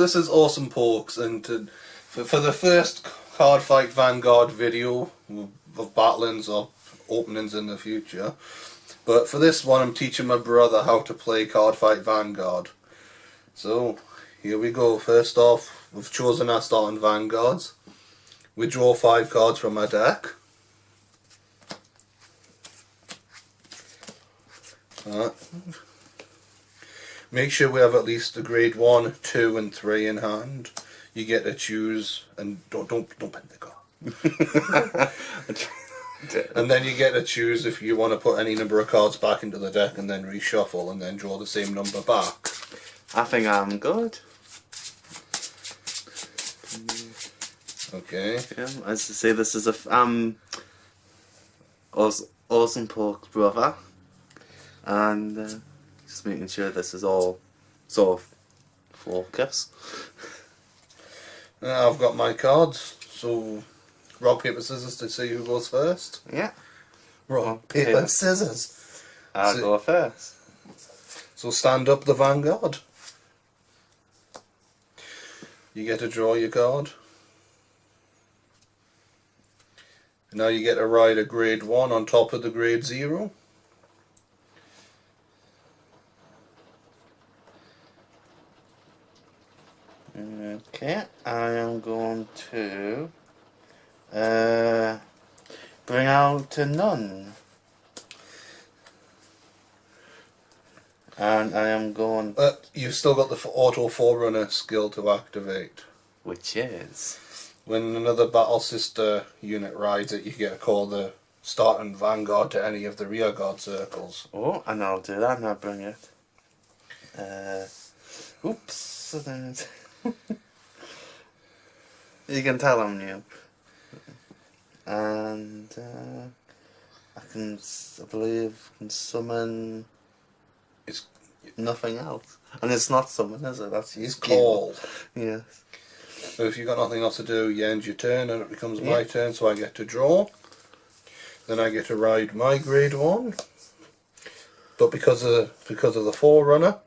this is Awesome Pokes, and for the first card fight Vanguard video of battlings or openings in the future, but for this one I'm teaching my brother how to play card fight Vanguard. So here we go. First off, we've chosen our starting Vanguards. We draw 5 cards from our deck. Make sure we have at least a grade 1, 2 and 3 in hand. You get to choose, and don't bend the card. And then you get to choose if you want to put any number of cards back into the deck and then reshuffle and then draw the same number back. I think I'm good. Okay. Yeah, as I say, this is a Awesome Poke brother, and just making sure this is all sort of focus. I've got my cards, so rock, paper, scissors to see who goes first. Yeah. Rock, paper, scissors. I'll go first. So stand up the Vanguard. You get to draw your card. Now you get to write a grade 1 on top of the grade 0. Okay, I am going to bring out a nun. And I am going... You've still got the auto forerunner skill to activate. Which is... When another battle sister unit rides it, you get to call the starting Vanguard to any of the rear guard circles. Oh, and I'll do that and I'll bring it. Oops. You can tell I'm new. And I believe, can summon... It's nothing else. And it's not summon, is it? That's his call. Yes. So if you've got nothing else to do, you end your turn and it becomes my turn, so I get to draw. Then I get to ride my grade 1. But because of the forerunner,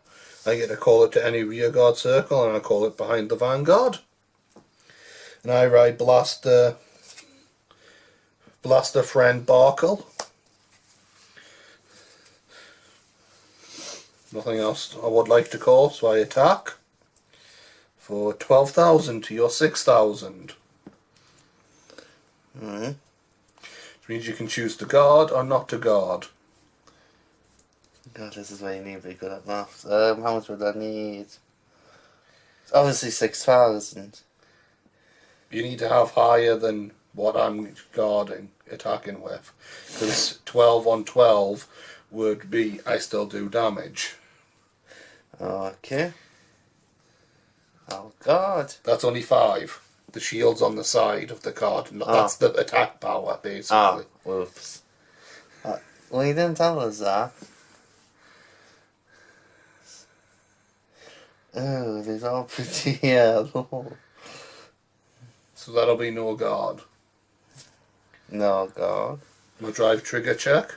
I get to call it to any rear guard circle, and I call it behind the Vanguard. And I ride Blaster Friend Barkle. Nothing else I would like to call, so I attack for 12,000 to your 6,000. Which means you can choose to guard or not to guard. God, this is why you need to be good at maths. How much would I need? It's obviously 6,000. You need to have higher than what I'm attacking with. Because 12 on 12 would be, I still do damage. Okay. Oh God. That's only 5. The shield's on the side of the card. That's the attack power, basically. Ah, whoops. Well, you didn't tell us that. Oh, these are pretty low. So that'll be no guard. No God. My drive trigger check.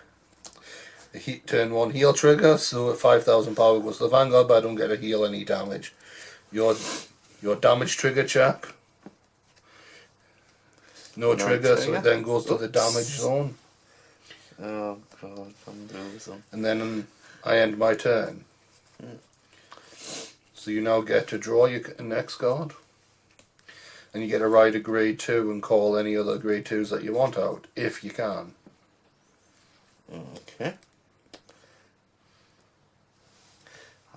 The turn 1 heal trigger, so at 5,000 power goes to the Vanguard, but I don't get to heal any damage. Your damage trigger check. No trigger, so it then goes to the damage zone. Oh God, I'm losing. And then I end my turn. So you now get to draw your next card. And you get to ride a grade 2 and call any other grade 2s that you want out, if you can. Okay.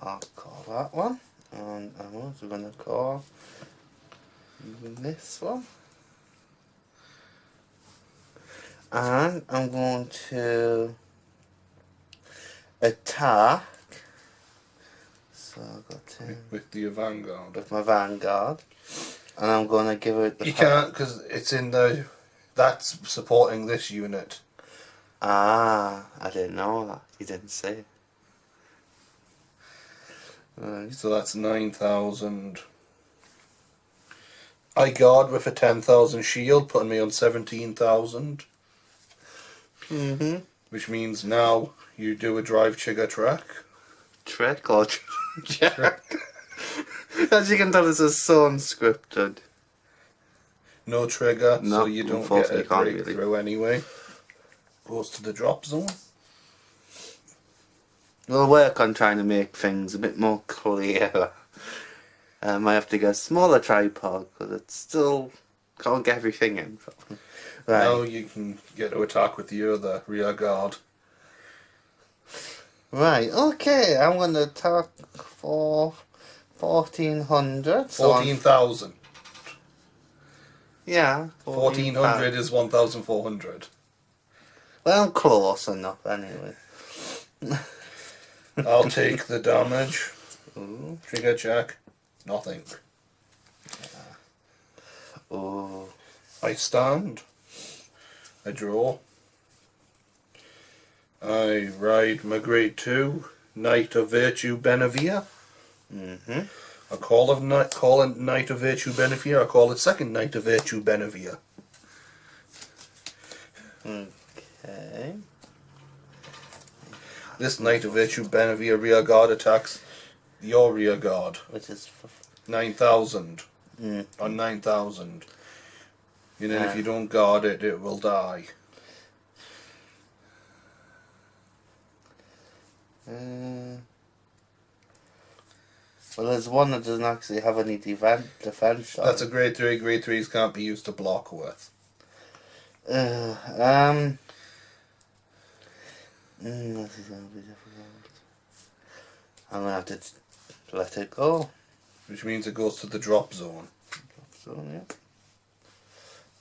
I'll call that one. And I'm also going to call this one. And I'm going to attack. So I've got to... With your Vanguard. With my Vanguard. And I'm going to give it the... You can't, because it's in the... That's supporting this unit. Ah, I didn't know that. You didn't say. So that's 9,000. I guard with a 10,000 shield, putting me on 17,000. Which means now you do a drive trigger track. Trick or check? As you can tell, this is so unscripted. No trigger, No, so you don't get unfortunately a you can't breakthrough anyway. Goes to the drop zone. We'll work on trying to make things a bit more clear. I might have to get a smaller tripod because it still can't get everything in. Right. Now you can get to attack with the other rear guard. Right, okay, I'm going to attack for 1400. 14,000. Yeah. 1400 is 1,400. Well, I'm close enough anyway. I'll take the damage. Ooh. Trigger check. Nothing. Oh. I stand. I draw. I ride my grade 2 Knight of Virtue Benevere. Mm-hmm. I call it Knight of Virtue Benevere. I call it second Knight of Virtue Benevere. Okay. This Knight of Virtue Benevere rear guard attacks your rear guard. Which is 9,000. Mm. On 9,000. And then if you don't guard it, it will die. Well, there's one that doesn't actually have any defense. That's a grade 3. Grade 3s can't be used to block with. This is going to be difficult. I'm going to have to let it go. Which means it goes to the drop zone. So, yeah.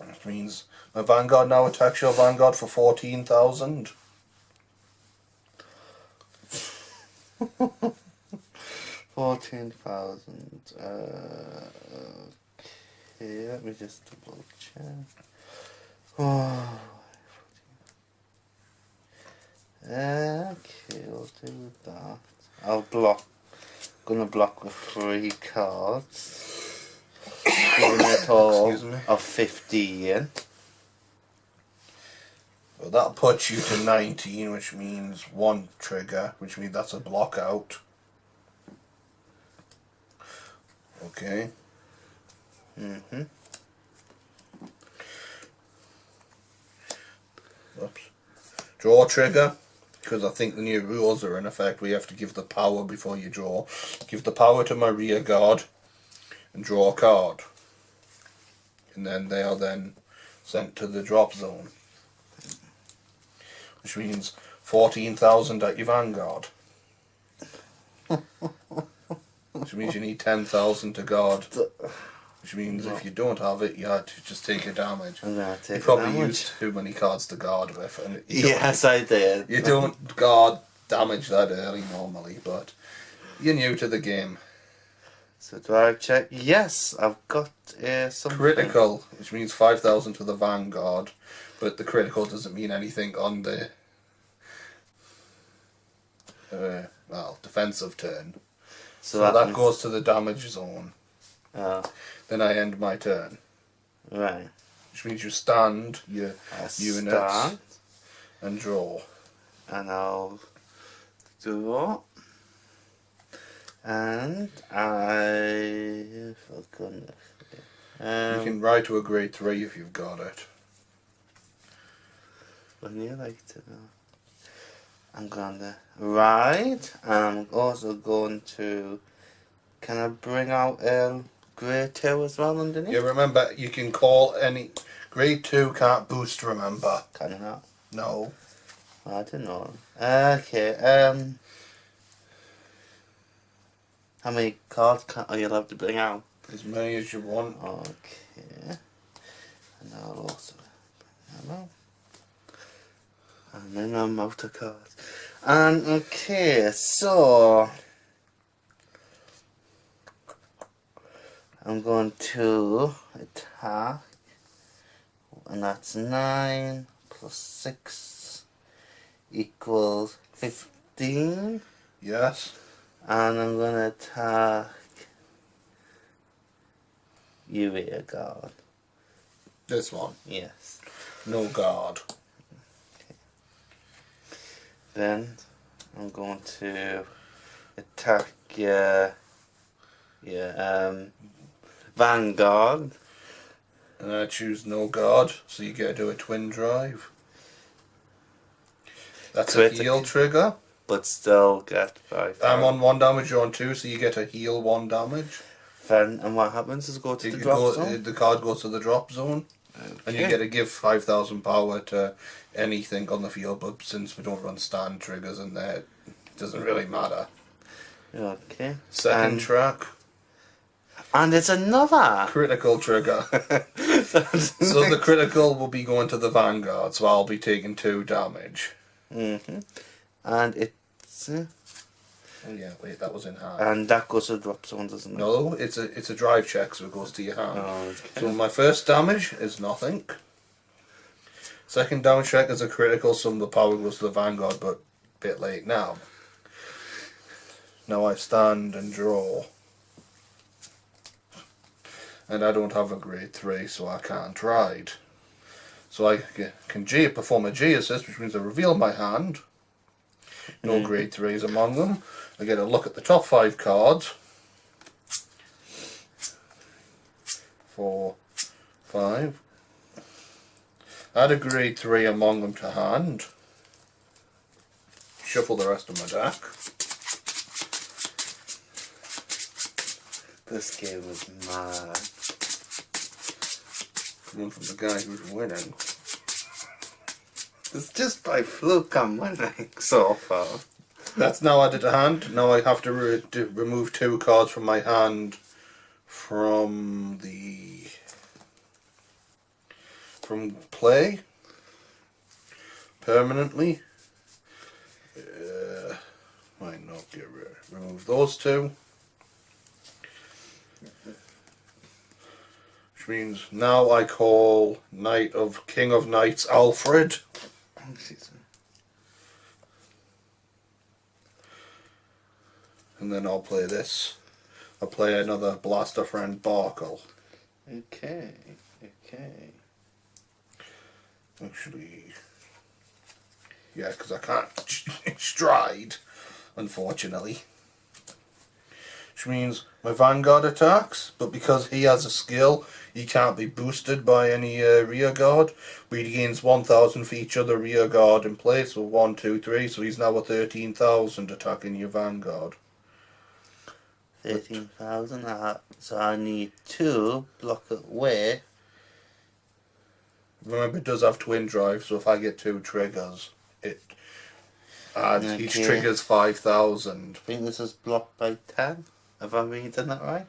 Which means my vanguard now attacks your vanguard for 14,000. 14,000. Okay, let me just double check. Oh. Okay, we'll do that. I'll block. Gonna block with 3 cards. Giving it all of 15. Well, that'll put you to 19, which means 1 trigger, which means that's a block out. Okay. Mm-hmm. Oops. Draw trigger, because I think the new rules are in effect. We have to give the power before you draw. Give the power to my rear guard and draw a card. And then they are then sent to the drop zone. Which means 14,000 at your vanguard. Which means you need 10,000 to guard. Which means if you don't have it, you had to just take a damage. I'm gonna take You probably damage. used too many cards to guard with. And Yes, I did. You don't guard damage that early normally, but you're new to the game. So do I check? Yes, I've got something. Critical, which means 5,000 to the vanguard, but the critical doesn't mean anything on the defensive turn. So that goes to the damage zone. Oh. Then I end my turn. Right. Which means you stand your units and draw. And I'll draw. And for goodness. You can ride to a grade 3 if you've got it. Wouldn't you like to know? I'm going to ride. I'm also going to. Can I bring out grade 2 as well underneath? Yeah, remember, you can call any. Grade 2 can't boost, remember. Can it not? No. I don't know. Okay, how many cards are you allowed to bring out? As many as you want. Okay. And I'll also bring them out. And then I'm out of cards. And okay, so I'm going to attack, and that's 9 plus 6 equals 15. Yes. And I'm going to attack you rear guard. This one. Yes. No guard. Okay. Then I'm going to attack your Yeah. Vanguard. And I choose no guard, so you get to do a twin drive. That's a heal trigger. But still get 5. I'm on 1 damage, you're on 2, so you get to heal 1 damage. Then, and what happens is go to the drop zone? The card goes to the drop zone. Okay. And you get to give 5,000 power to anything on the field, but since we don't run stand triggers in there, it doesn't really matter. Okay. Second track. And it's another critical trigger. So the critical will be going to the vanguard, so I'll be taking 2 damage. And it's... oh yeah, wait, that was in hand. And that goes to the drop zone, doesn't it? No, it's a drive check, so it goes to your hand. Oh, okay. So my first damage is nothing. Second damage check is a critical, some of the power goes to the vanguard, but a bit late now. Now I stand and draw. And I don't have a grade 3, so I can't ride. So I can perform a G assist, which means I reveal my hand. No grade 3s among them. I get a look at the top 5 cards. 4, 5. Add a grade 3 among them to hand. Shuffle the rest of my deck. This game is mad. One from the guy who's winning. It's just by fluke I'm winning so far. That's now added to hand. Now I have to remove 2 cards from my hand from play permanently. Might not get remove those 2. Which means now I call King of Knights Alfred. And then I'll play this. I'll play another Blaster Friend Barkle. Okay. Actually, yeah, because I can't stride, unfortunately. Which means my Vanguard attacks, but because he has a skill, he can't be boosted by any rear guard. But he gains 1,000 for each other rear guard in place, so 1, 2, 3, so he's now a 13,000 attacking your Vanguard. 13,000, so I need 2 block it away. Remember, it does have twin drive, so if I get 2 triggers, it adds each trigger's 5,000. I think this is blocked by 10. Have I been done that right?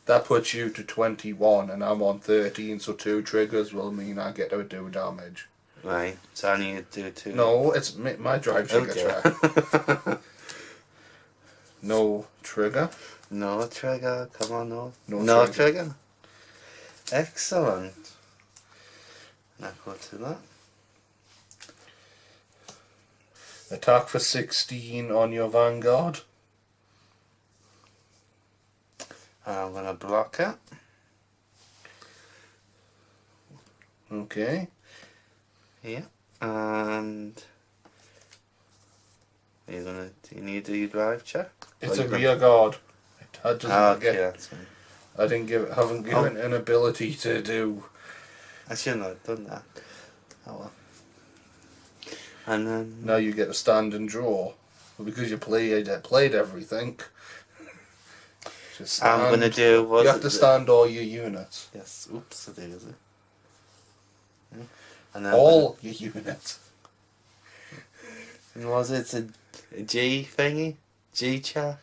That puts you to 21, and I'm on 13, so 2 triggers will mean I get to do damage. Right, so I need to do 2. No, it's my drive trigger track. No trigger. No trigger, come on, no trigger. Excellent. Now go to that. Attack for 16 on your Vanguard. And I'm going to block it. Okay. Yeah. And do you need the drive check? It's a rear guard. It doesn't that's fine. I haven't given an ability to do. I shouldn't have done that. Oh well. And then Now you get to stand and draw. Well, because you played everything. Just stand. I'm gonna do. You have to stand all your units. Yes. Oops. I did it. Yeah. And then All your units. Was it a G thingy? G chat?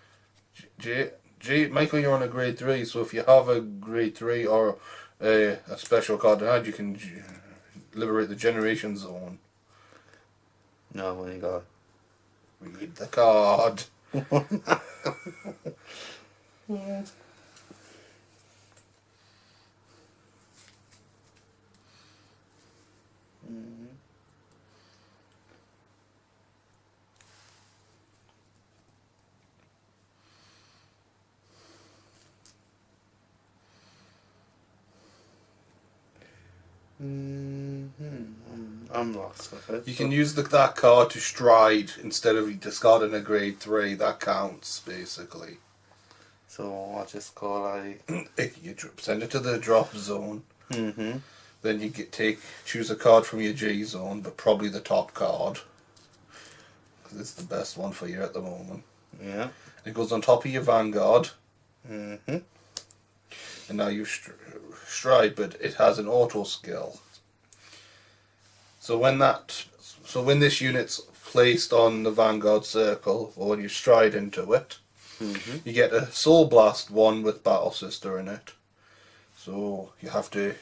Michael, you're on a grade 3, so if you have a grade 3 or a special card to hand, you can liberate the generation zone. No, I've only got. Read the card. Yeah. I'm lost with it. You can use that card to stride instead of discarding a grade 3. That counts, basically. So I'll just go like... You send it to the drop zone. Mm-hmm. Then you choose a card from your G zone, but probably the top card. Because it's the best one for you at the moment. Yeah. It goes on top of your vanguard. Mm-hmm. And now you stride, but it has an auto skill. So when this unit's placed on the vanguard circle, or when you stride into it, you get a Soul Blast 1 with Battle Sister in it. So you have to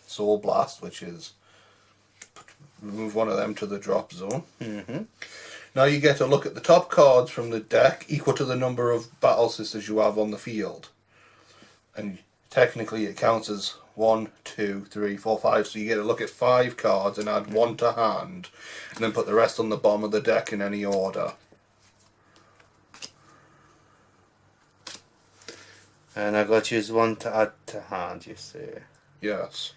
Soul Blast, which is remove one of them to the drop zone. Now you get to look at the top cards from the deck equal to the number of Battle Sisters you have on the field. And technically it counts as 1, 2, 3, 4, 5. So you get to look at 5 cards and add 1 to hand, and then put the rest on the bottom of the deck in any order. And I got to choose 1 to add to hand, you see. Yes.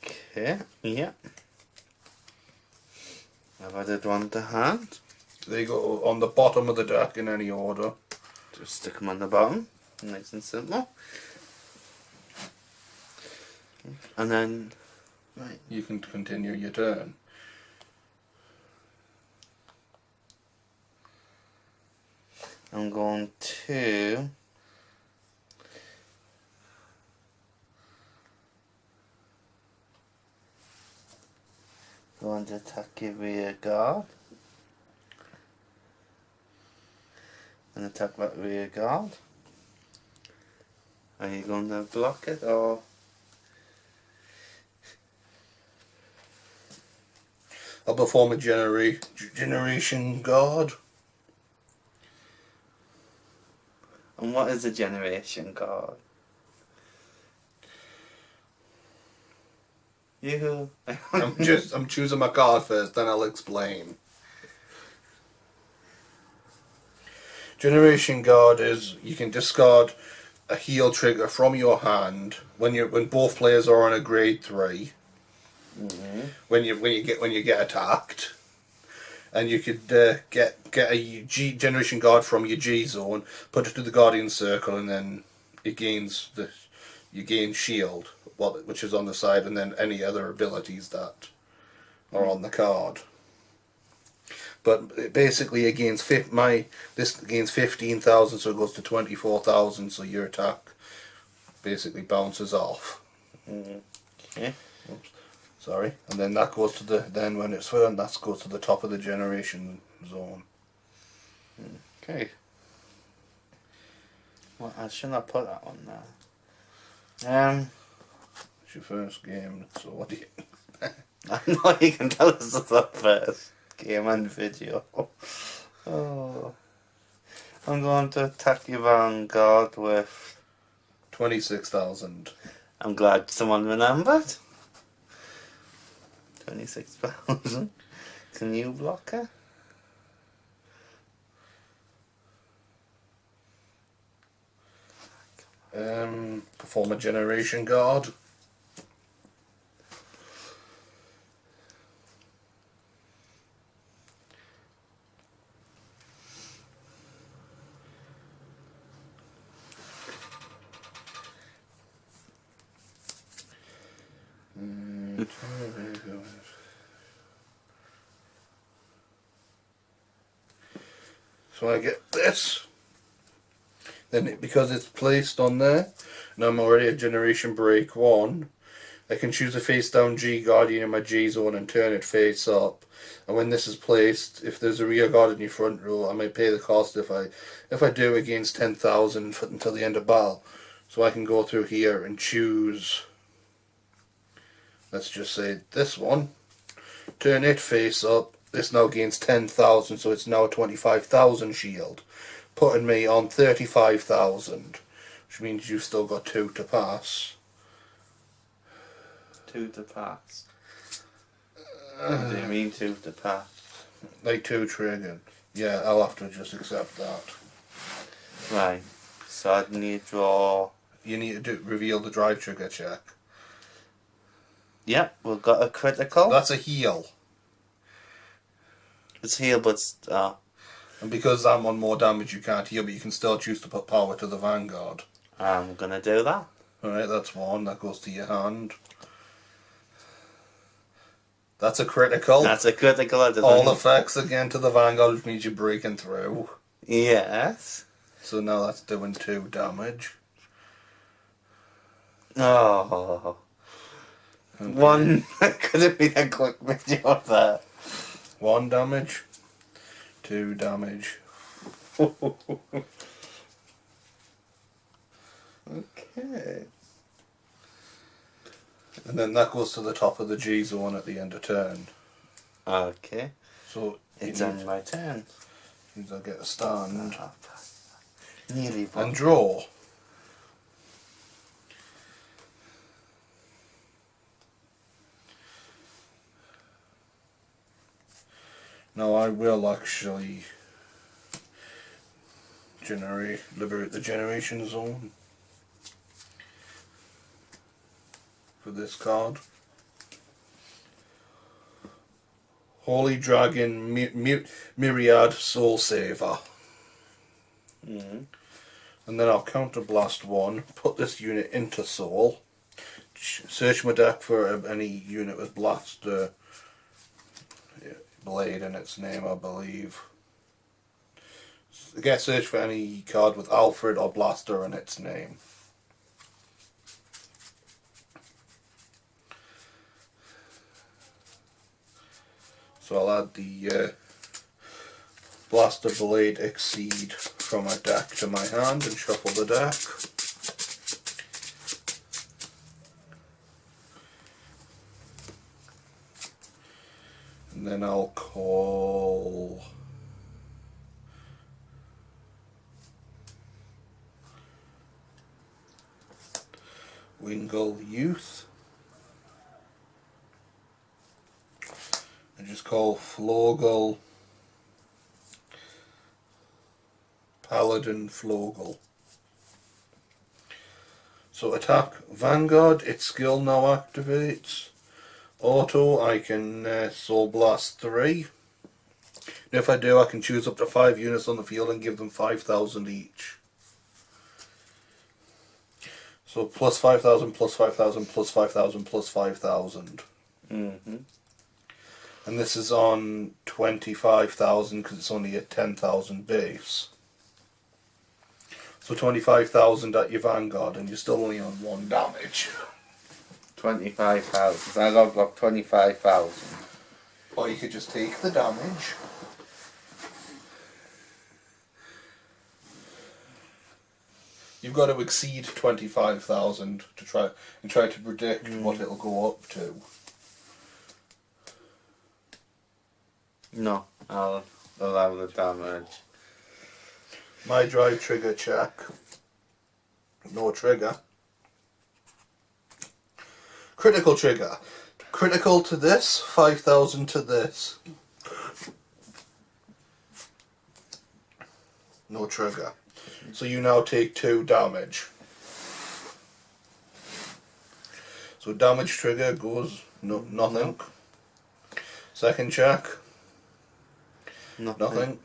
Okay, yeah. I've added 1 to hand. They go on the bottom of the deck in any order. Just stick them on the bottom, nice and simple. And then, right. You can continue your turn. I'm going to attack your rear guard and attack that rear guard. Are you going to block it or? I'll perform a generation guard. And what is a generation guard? I'm choosing my card first, then I'll explain. Generation guard is you can discard a heal trigger from your hand when both players are on a grade 3. When you get attacked, and you could get a generation guard from your G zone, put it to the Guardian Circle, and then you gain shield, which is on the side, and then any other abilities that are on the card. But basically, it gains this gains 15,000, so it goes to 24,000. So your attack basically bounces off. Okay. Oops. Sorry, and then that goes to when it's firm, that goes to the top of the generation zone. Okay. Well, I shouldn't have put that on there. It's your first game, so what do you? I know you can tell us it's the first game and video. Oh. I'm going to attack your vanguard with 26,000. I'm glad someone remembered. 26,000. Can you block her? Perform a generation guard. So I get this. Then because it's placed on there, and I'm already at generation break 1, I can choose a face down G Guardian in my G zone and turn it face up. And when this is placed, if there's a rear guard in your front row, I may pay the cost if I do against 10,000 until the end of battle. So I can go through here and choose, let's just say this one, turn it face up. This now gains 10,000, so it's now a 25,000 shield, putting me on 35,000, which means you've still got 2 to pass. 2 to pass. What do you mean 2 to pass? Like 2 triggered. Yeah, I'll have to just accept that. Right. So I'd need to draw. You need to reveal the drive trigger check. Yep, we've got a critical. That's a heal. It's here, but And because I'm on more damage, you can't heal, but you can still choose to put power to the vanguard. I'm gonna do that. Alright, that's one. That goes to your hand. That's a critical. That's a critical. All effects again to the vanguard, which means you're breaking through. Yes. So now that's doing 2 damage. Oh. Okay. One could have been a quick video of that. 1 damage. 2 damage. Okay. And then that goes to the top of the G zone at the end of turn. Okay. So It's on my turn. means I'll get a stand Nearly and draw. Now I will actually liberate the generation zone for this card. Holy Dragon Myriad Soul Saver. Mm-hmm. And then I'll counterblast 1, put this unit into Soul, search my deck for any unit with Blaster Blade in its name, I believe. Get search for any card with Alfred or Blaster in its name. So I'll add the Blaster Blade Exceed from my deck to my hand and shuffle the deck. And then I'll call Wingull Youth. And just call Flogel Paladin Flogel. So attack Vanguard, its skill now activates. Auto, I can Soul Blast 3. And if I do, I can choose up to 5 units on the field and give them 5,000 each. So plus 5,000, plus 5,000, plus 5,000, plus 5,000. Mm-hmm. And this is on 25,000 because it's only a 10,000 base. So 25,000 at your Vanguard and you're still only on 1 damage. 25,000. So I've got 25,000. Or you could just take the damage. You've got to exceed 25,000 to try to predict what it'll go up to. No, I'll allow the damage. My drive trigger check. No trigger. Critical trigger. Critical to this, 5,000 to this. No trigger. So you now take 2 damage. So damage trigger goes nothing. Second check. Nothing.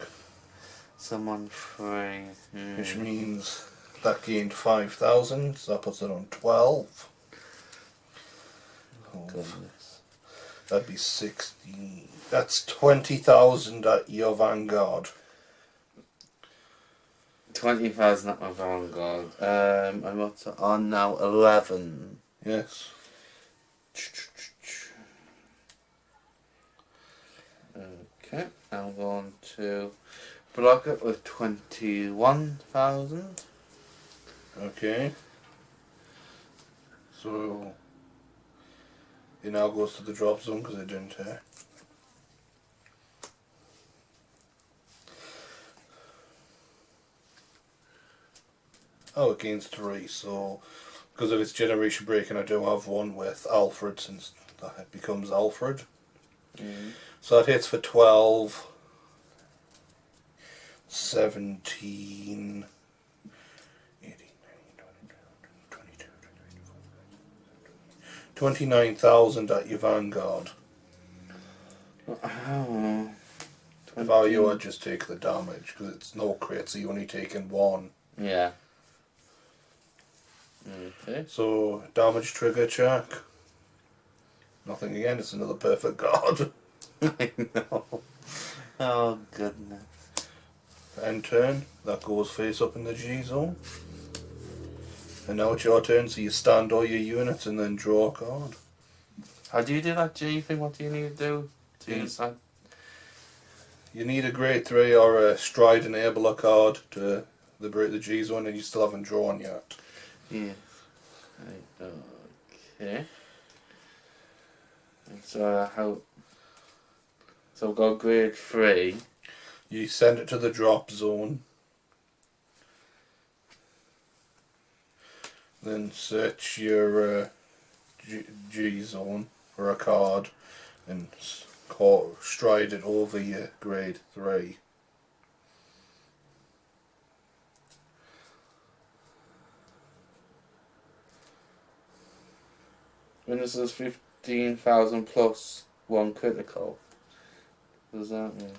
Someone free. Which means that gained 5,000, so that puts it on 12. Oh, goodness. That'd be 16. That's 20,000 at your Vanguard. 20,000 at my Vanguard. I'm up to on now 11. Yes. Okay, I'm going to block it with 21,000. Okay. So it now goes to the drop zone because it didn't hit. Oh, it gains 3, so because of its generation break, and I do have one with Alfred since that becomes Alfred. So that hits for 12, 17, 18, 22, 29,000 at your Vanguard. Oh, If I were you, I'd just take the damage, because it's no crit, so you're only taking one. Yeah. Okay. So, damage trigger check. Nothing again, it's another perfect card. I know. Oh, goodness. End turn, that goes face up in the G zone. And now it's your turn, so you stand all your units and then draw a card. How do you do that G thing? What do you need to do to use that? You need a grade 3 or a stride enabler card to liberate the G zone, and you still haven't drawn yet. Yeah. Right, okay. And so So we've got grade 3. You send it to the drop zone. Then search your G zone for a card and stride it over your grade 3. When this is 15,000 plus 1 critical. What does that mean?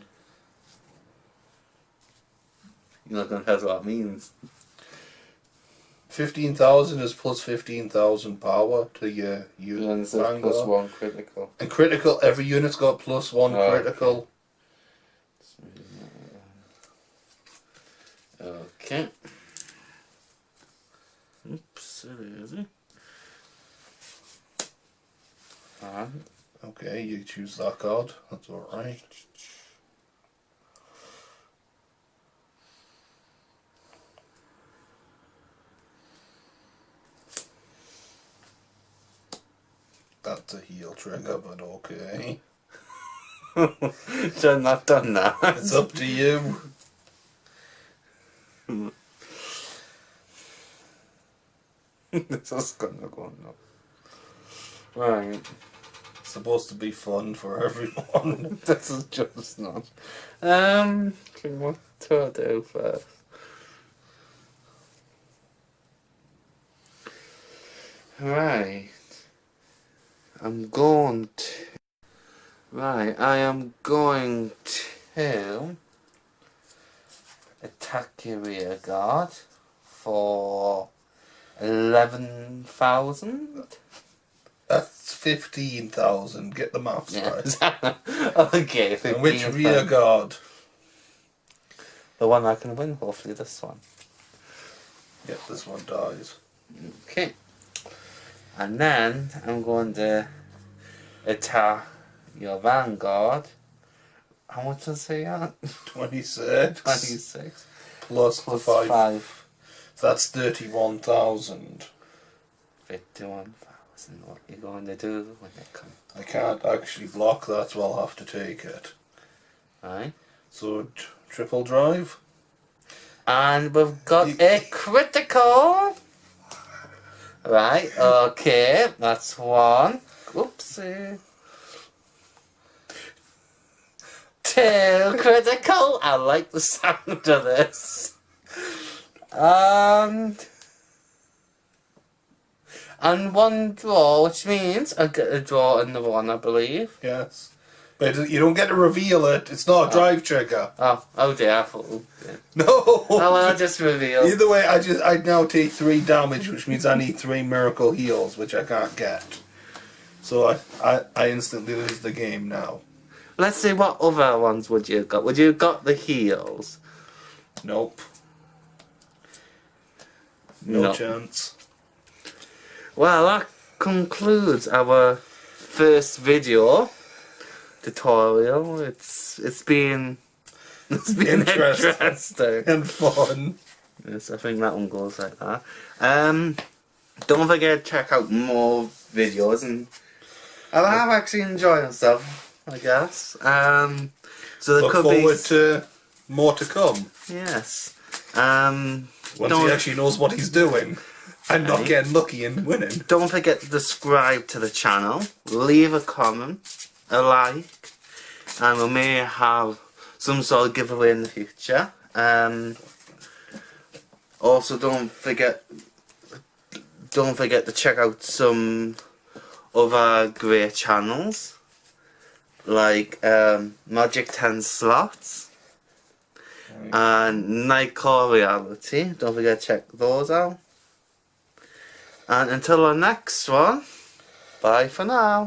You're not going to tell us what that means. 15,000 is plus 15,000 power to your unit. And this is plus 1 critical. And critical, every unit's got plus 1 critical. Okay. Oops, there is it. Okay, you choose that card. That's alright. That's a heal trigger, but okay. Done that, done that. It's up to you. This is gonna go on. Right. It's supposed to be fun for everyone. This is just not. What do I do first? Right. I am going to attack your rear guard for 11,000. That's 15,000. Get the maths right. Okay, 15,000. And which rear guard? The one I can win, hopefully this one. Yep, this one dies. Okay. And then I'm going to attack your vanguard. How much is he at? 26. 26. Plus the 5. 5. So that's 31,000. 51,000. What are you going to do when it comes? I can't actually block that, so I'll have to take it. Right. So, triple drive. And we've got a critical. Right, okay, that's one. Oopsie. 2 critical. I like the sound of this. And 1 draw, which means I get a draw in the 1, I believe. Yes. But you don't get to reveal it. It's not a drive trigger. Oh dear, I thought. Yeah. No! Oh, I'll just reveal. Either way, I now take 3 damage, which means I need 3 miracle heals, which I can't get. So I instantly lose the game now. Let's see, what other ones would you have got? Would you have got the heals? Nope. No chance. Well, that concludes our first video tutorial. It's been interesting and fun. Yes, I think that one goes like that. Don't forget to check out more videos, and I've actually enjoyed myself, I guess. So there Look could forward be to more to come. yes. Once he actually knows what he's doing. And not getting lucky and winning. Don't forget to subscribe to the channel, leave a comment, a like, and we may have some sort of giveaway in the future. Also, don't forget to check out some other great channels. like Magic 10 Slots and Night Core Reality. Don't forget to check those out. And until our next one, bye for now.